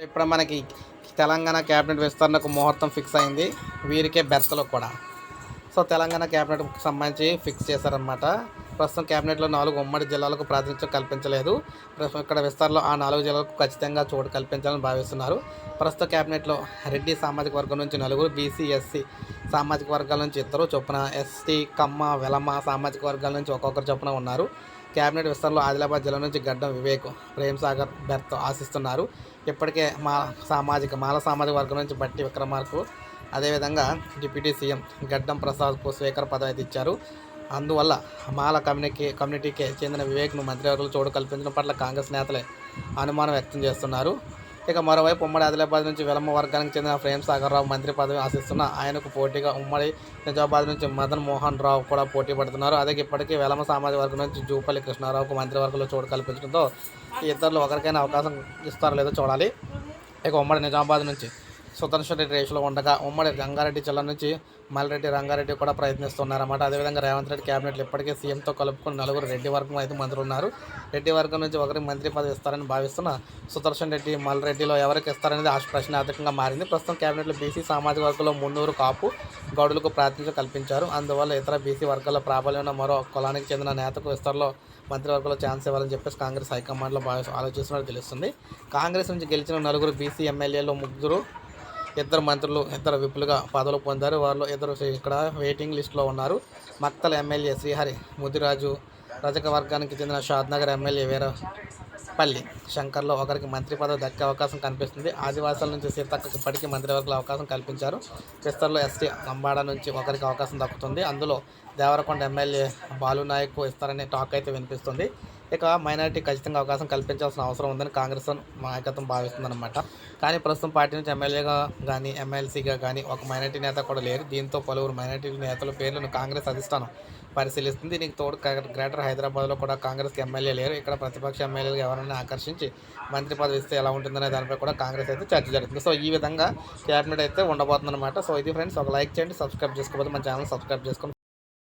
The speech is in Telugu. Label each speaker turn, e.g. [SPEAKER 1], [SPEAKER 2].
[SPEAKER 1] ఇప్పుడు మనకి తెలంగాణ క్యాబినెట్ విస్తరణకు ముహూర్తం ఫిక్స్ అయింది. వీరికే బెర్తలు కూడా. సో తెలంగాణ క్యాబినెట్కి సంబంధించి ఫిక్స్ చేశారనమాట. ప్రస్తుతం క్యాబినెట్లో 4 ఉమ్మడి జిల్లాలకు ప్రాతినిధ్యం కల్పించలేదు. ఇక్కడ విస్తరణలో ఆ 4 జిల్లాలకు ఖచ్చితంగా చోటు కల్పించాలని భావిస్తున్నారు. ప్రస్తుత క్యాబినెట్లో రెడ్డి సామాజిక వర్గం నుంచి 4, బీసీ, ఎస్సీ సామాజిక వర్గాల నుంచి 2 చొప్పున, ఎస్టీ, కమ్మ, వెలమ సామాజిక వర్గాల నుంచి ఒక్కొక్కరు చొప్పున ఉన్నారు. క్యాబినెట్ విస్తరణలో ఆదిలాబాద్ జిల్లా నుంచి గడ్డం వివేక్, ప్రేమ్ సాగర్ బెర్త్ ఆశిస్తున్నారు. ఇప్పటికే మాల సామాజిక వర్గం నుంచి బట్టి విక్రమార్కు, అదేవిధంగా డిప్యూటీ సీఎం గడ్డం ప్రసాద్కు స్పీకర్ పదవి అయితే ఇచ్చారు. అందువల్ల మాల కమ్యూనిటీకి చెందిన వివేక్ను మంత్రివర్గంలో చోటు కల్పించడం పట్ల కాంగ్రెస్ నేతలే అనుమానం వ్యక్తం చేస్తున్నారు. ఇక మరోవైపు ఉమ్మడి ఆదిలాబాద్ నుంచి వెలమ వర్గానికి చెందిన ప్రేమ్ సాగర్ రావు మంత్రి పదవి ఆశిస్తున్న ఆయనకు పోటీగా ఉమ్మడి నిజామాబాద్ నుంచి మదన్ మోహన్ రావు కూడా పోటీ పడుతున్నారు. అదే ఇప్పటికీ వెలమ సామాజిక వర్గం నుంచి జూపల్లి కృష్ణారావుకు మంత్రివర్గంలో చోటు కల్పించడంతో ఈ ఇద్దరిలో ఒకరికైనా అవకాశం ఇస్తారో లేదో చూడాలి. ఇక ఉమ్మడి నిజామాబాద్ నుంచి సుదర్శన్ రెడ్డి రేసులో ఉండగా ఉమ్మడి రంగారెడ్డి జిల్లా నుంచి మల్రెడ్డి రంగారెడ్డి కూడా ప్రయత్నిస్తున్నారన్నమాట. అదేవిధంగా రేవంత్ రెడ్డి క్యాబినెట్లో ఇప్పటికే సీఎంతో కలుపుకుని 4 రెడ్డి వర్గం 5 మంత్రులు ఉన్నారు. రెడ్డి వర్గం నుంచి ఒకరికి మంత్రి పదవి ఇస్తారని భావిస్తున్న సుదర్శన్ రెడ్డి, మల్రెడ్డిలో ఎవరికి ఇస్తారనేది ప్రశ్నార్థకంగా మారింది. ప్రస్తుతం క్యాబినెట్లో బీసీ సామాజిక వర్గంలో 300 కాపు గౌడులకు ప్రాతినిధ్యం కల్పించారు. అందువల్ల ఇతర బీసీ వర్గాల్లో ప్రాబల్యం ఉన్న మరో కులానికి చెందిన నేతకు విస్తరణలో మంత్రివర్గంలో ఛాన్స్ ఇవ్వాలని చెప్పేసి కాంగ్రెస్ హైకమాండ్లో ఆలోచిస్తున్నట్టు తెలుస్తుంది. కాంగ్రెస్ నుంచి గెలిచిన 4 బీసీ ఎమ్మెల్యేలు 3, 2 మంత్రులు, 2 విప్పులుగా పదవులు పొందారు. వారిలో 2 ఇక్కడ వెయిటింగ్ లిస్టులో ఉన్నారు. మక్తల ఎమ్మెల్యే శ్రీహరి ముదిరాజు, రజక వర్గానికి చెందిన షాద్నగర్ ఎమ్మెల్యే వీరపల్లి శంకర్లో ఒకరికి మంత్రి పదవి దక్కే అవకాశం కనిపిస్తుంది. ఆదివాసాల నుంచి సీతక్కకి ఇప్పటికీ మంత్రివర్గంలో అవకాశం కల్పించారు. విస్తరణలో ఎస్టీ అంబాడా నుంచి ఒకరికి అవకాశం దక్కుతుంది. అందులో దేవరకొండ ఎమ్మెల్యే బాలునాయక్ ఇస్తారనే టాక్ అయితే వినిపిస్తుంది. ఇక మైనారిటీ ఖచ్చితంగా అవకాశం కల్పించాల్సిన అవసరం ఉందని కాంగ్రెస్ నాయకత్వం భావిస్తుందన్నమాట. కానీ ప్రస్తుతం పార్టీ నుంచి ఎమ్మెల్యేగా కానీ ఎమ్మెల్సీగా కానీ ఒక మైనారిటీ నేత కూడా లేరు. దీంతో పలువురు మైనారిటీ నేతల పేర్లను కాంగ్రెస్ అధిష్టానం పరిశీలిస్తుంది. దీనికి తోడు గ్రేటర్ హైదరాబాద్లో కూడా కాంగ్రెస్కి ఎమ్మెల్యే లేరు. ఇక్కడ ప్రతిపక్ష ఎమ్మెల్యేలు ఎవరైనా ఆకర్షించి మంత్రి పదవి ఇస్తే ఎలా ఉంటుందనే దానిపై కూడా కాంగ్రెస్ అయితే చర్చ జరుగుతుంది. సో ఈ విధంగా క్యాబినెట్ అయితే ఉండబోతుందన్నమాట. సో ఇది ఫ్రెండ్స్, ఒక లైక్ చేయండి, సబ్స్క్రైబ్ చేసుకోకపోతే మన ఛానల్ సబ్స్క్రైబ్ చేసుకోండి.